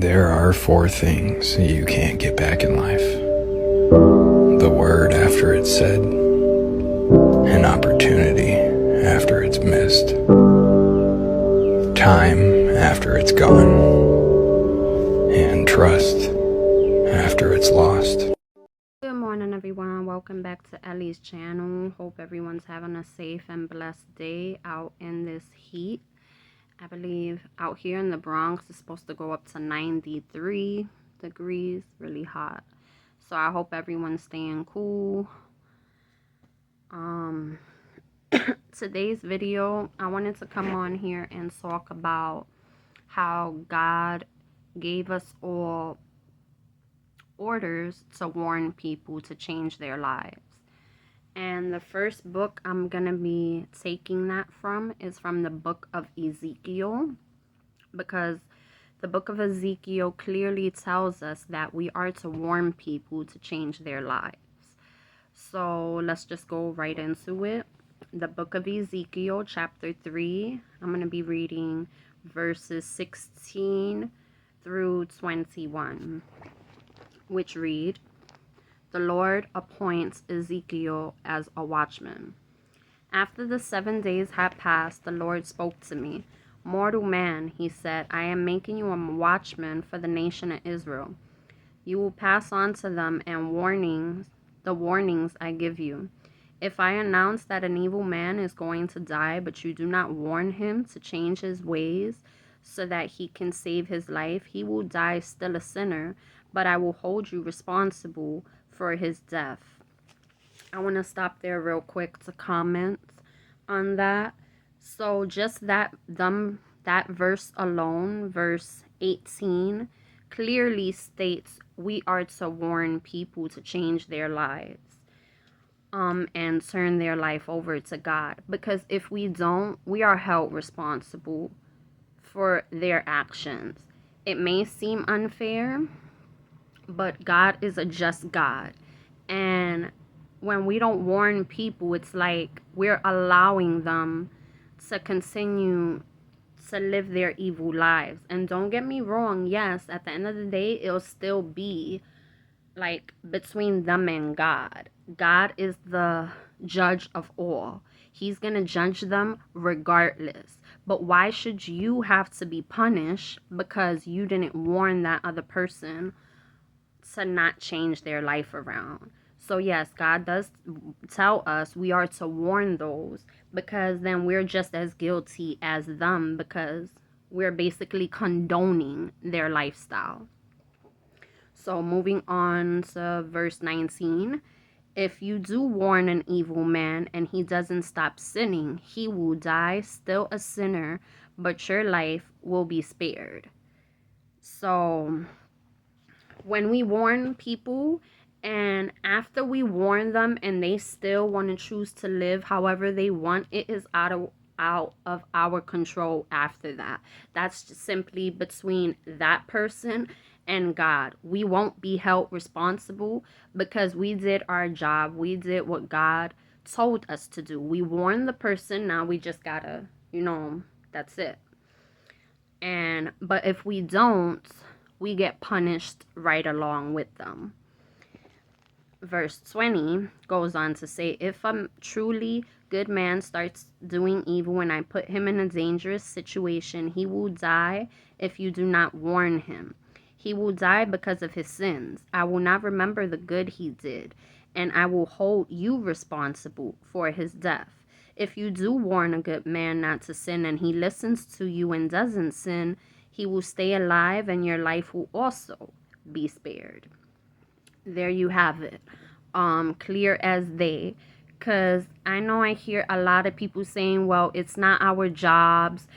There are 4 things you can't get back in life. The word after it's said, an opportunity after it's missed, time after it's gone, and trust after it's lost. Good morning, everyone. Welcome back to Ellie's channel. Hope everyone's having a safe and blessed day out in this heat. I believe out here in the Bronx it's supposed to go up to 93 degrees, really hot. So I hope everyone's staying cool. Today's video, I wanted to come on here and talk about how God gave us all orders to warn people to change their lives. And the first book I'm going to be taking that from is from the book of Ezekiel, because the book of Ezekiel clearly tells us that we are to warn people to change their lives. So let's just go right into it. The book of Ezekiel, chapter 3, I'm going to be reading verses 16 through 21, which read, "The Lord appoints Ezekiel as a watchman. After the 7 days had passed, the Lord spoke to me. 'Mortal man,' he said, 'I am making you a watchman for the nation of Israel. You will pass on to them the warnings I give you. If I announce that an evil man is going to die, but you do not warn him to change his ways so that he can save his life, he will die still a sinner, but I will hold you responsible for his death.'" I want to stop there real quick to comment on that. So just that verse alone, verse 18, clearly states we are to warn people to change their lives and turn their life over to God, because if we don't, we are held responsible for their actions. It may seem unfair, but God is a just God, and when we don't warn people, it's like we're allowing them to continue to live their evil lives. And don't get me wrong, yes, at the end of the day, it'll still be like between them and God. God is the judge of all. He's going to judge them regardless. But why should you have to be punished because you didn't warn that other person to not change their life around? So yes, God does tell us we are to warn those, because then we're just as guilty as them, because we're basically condoning their lifestyle. So moving on to verse 19. "If you do warn an evil man and he doesn't stop sinning, he will die still a sinner, but your life will be spared." So when we warn people, and after we warn them and they still want to choose to live however they want, it is out of our control after that. That's just simply between that person and God. We won't be held responsible because we did our job. We did what God told us to do. We warned the person. Now we just gotta, that's it. But if we don't, we get punished right along with them. Verse 20 goes on to say, "If a truly good man starts doing evil and I put him in a dangerous situation, he will die if you do not warn him. He will die because of his sins. I will not remember the good he did, and I will hold you responsible for his death. If you do warn a good man not to sin and he listens to you and doesn't sin, he will stay alive and your life will also be spared." There you have it. Clear as day. Because I know I hear a lot of people saying, well, it's not our jobs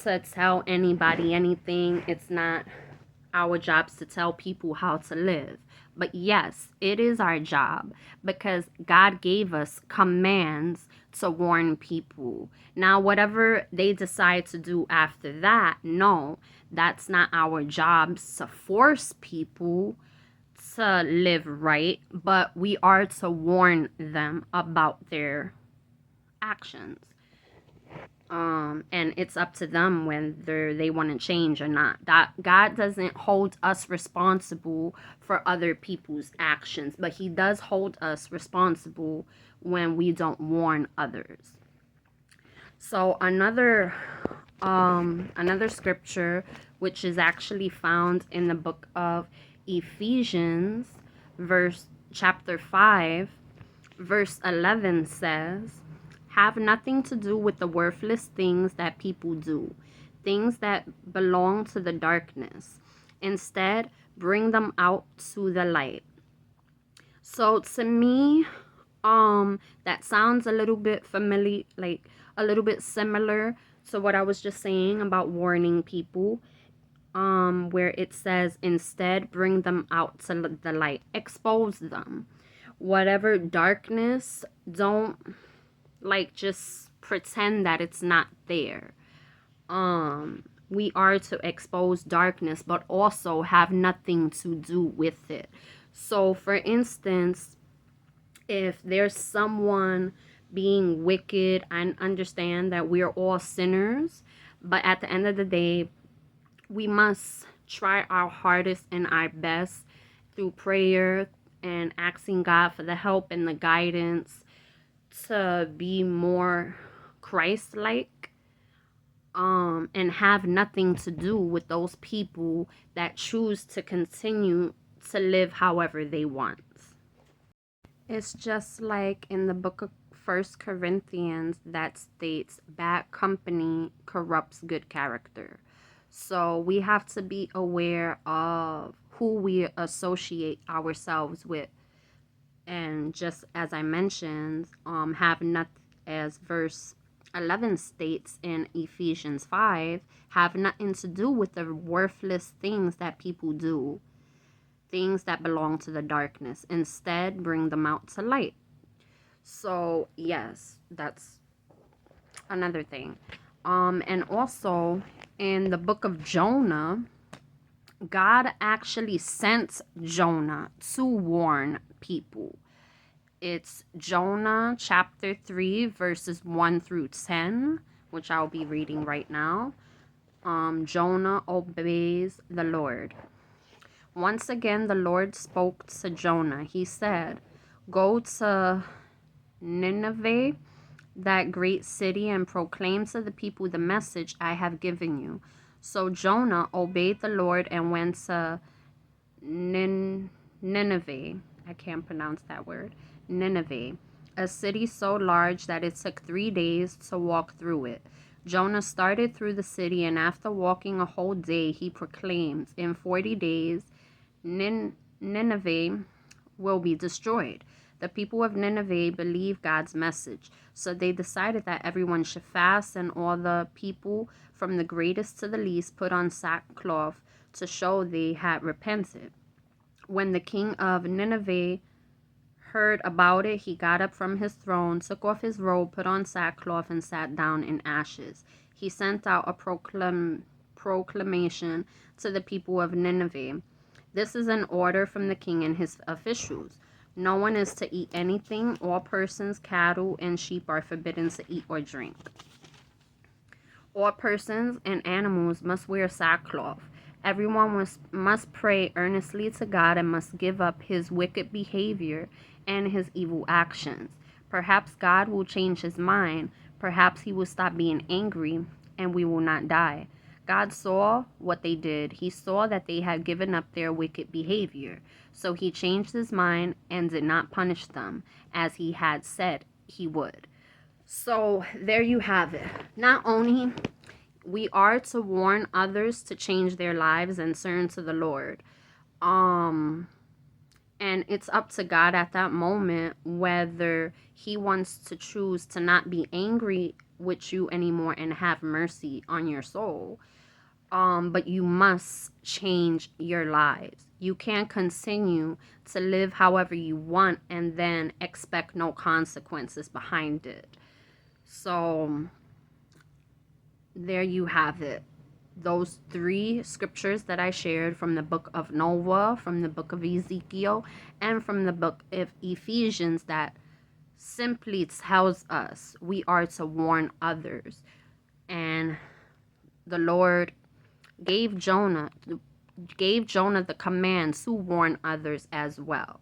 to tell anybody anything. It's not our jobs to tell people how to live. But yes, it is our job, because God gave us commands to warn people. Now, whatever they decide to do after that, no, that's not our jobs to force people to live right, but we are to warn them about their actions. And it's up to them whether they want to change or not. That God doesn't hold us responsible for other people's actions, but he does hold us responsible when we don't warn others. So another scripture, which is actually found in the book of Ephesians, chapter 5, verse 11 says, "Have nothing to do with the worthless things that people do, things that belong to the darkness. Instead, bring them out to the light." So to me, that sounds a little bit familiar, like a little bit similar to what I was just saying about warning people. Where it says, instead, bring them out to the light, expose them. Whatever darkness, don't just pretend that it's not there. We are to expose darkness, but also have nothing to do with it. So for instance, if there's someone being wicked, I understand that we are all sinners, but at the end of the day, we must try our hardest and our best through prayer and asking God for the help and the guidance to be more Christ-like, and have nothing to do with those people that choose to continue to live however they want. It's just like in the book of First Corinthians that states bad company corrupts good character. So we have to be aware of who we associate ourselves with. And just as I mentioned, have not, as verse 11 states in Ephesians 5, have nothing to do with the worthless things that people do, things that belong to the darkness. Instead, bring them out to light. So yes, that's another thing. And also in the book of Jonah, God actually sent Jonah to warn people. It's Jonah chapter 3 verses 1 through 10, which I'll be reading right now. Jonah obeys the Lord. Once again, the Lord spoke to Jonah. He said, "Go to Nineveh, that great city, and proclaim to the people the message I have given you." So Jonah obeyed the Lord and went to Nineveh. I can't pronounce that word. Nineveh, a city so large that it took 3 days to walk through it. Jonah started through the city, and after walking a whole day, he proclaimed, "In 40 days, Nineveh will be destroyed." The people of Nineveh believed God's message, so they decided that everyone should fast, and all the people, from the greatest to the least, put on sackcloth to show they had repented. When the king of Nineveh heard about it, he got up from his throne, took off his robe, put on sackcloth, and sat down in ashes. He sent out a proclamation to the people of Nineveh. "This is an order from the king and his officials. No one is to eat anything. All persons, cattle, and sheep are forbidden to eat or drink. All persons and animals must wear sackcloth. Everyone must pray earnestly to God and must give up his wicked behavior and his evil actions. Perhaps God will change his mind. Perhaps he will stop being angry and we will not die." God saw what they did. He saw that they had given up their wicked behavior. So he changed his mind and did not punish them as he had said he would. So there you have it. Not only we are to warn others to change their lives and turn to the Lord. And it's up to God at that moment whether he wants to choose to not be angry with you anymore and have mercy on your soul. But you must change your lives. You can't continue to live however you want and then expect no consequences behind it. So there you have it. Those 3 scriptures that I shared from the book of Noah, from the book of Ezekiel, and from the book of Ephesians that simply tells us we are to warn others. And the Lord gave Jonah the command to warn others as well,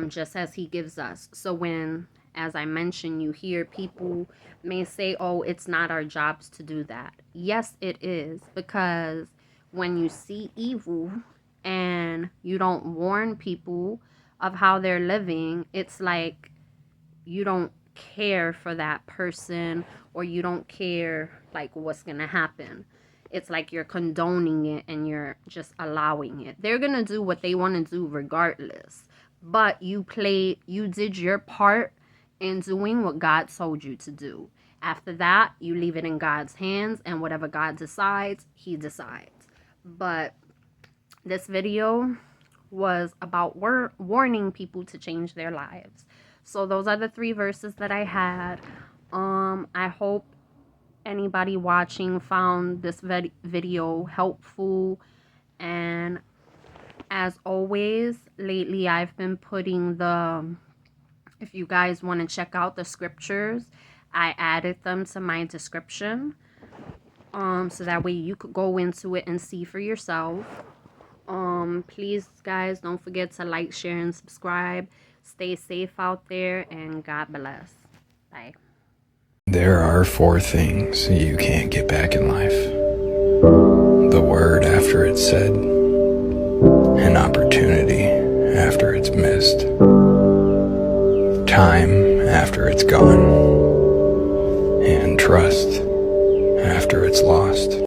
just as he gives us. So when, as I mentioned, you hear people may say, oh, it's not our jobs to do that. Yes, it is, because when you see evil and you don't warn people of how they're living, it's like you don't care for that person, or you don't care like what's gonna happen. It's like you're condoning it and you're just allowing it. They're gonna do what they want to do regardless, but you did your part in doing what God told you to do. After that, you leave it in God's hands, and whatever God decides, he decides. But this video was about warning people to change their lives. So those are the 3 verses that I had. I hope anybody watching found this video helpful. And as always, lately I've been putting if you guys want to check out the scriptures, I added them to my description. So that way you could go into it and see for yourself. Please, guys, don't forget to like, share, and subscribe. Stay safe out there, and God bless. Bye. There are 4 things you can't get back in life: the word after it's said, an opportunity after it's missed, time after it's gone, and trust after it's lost.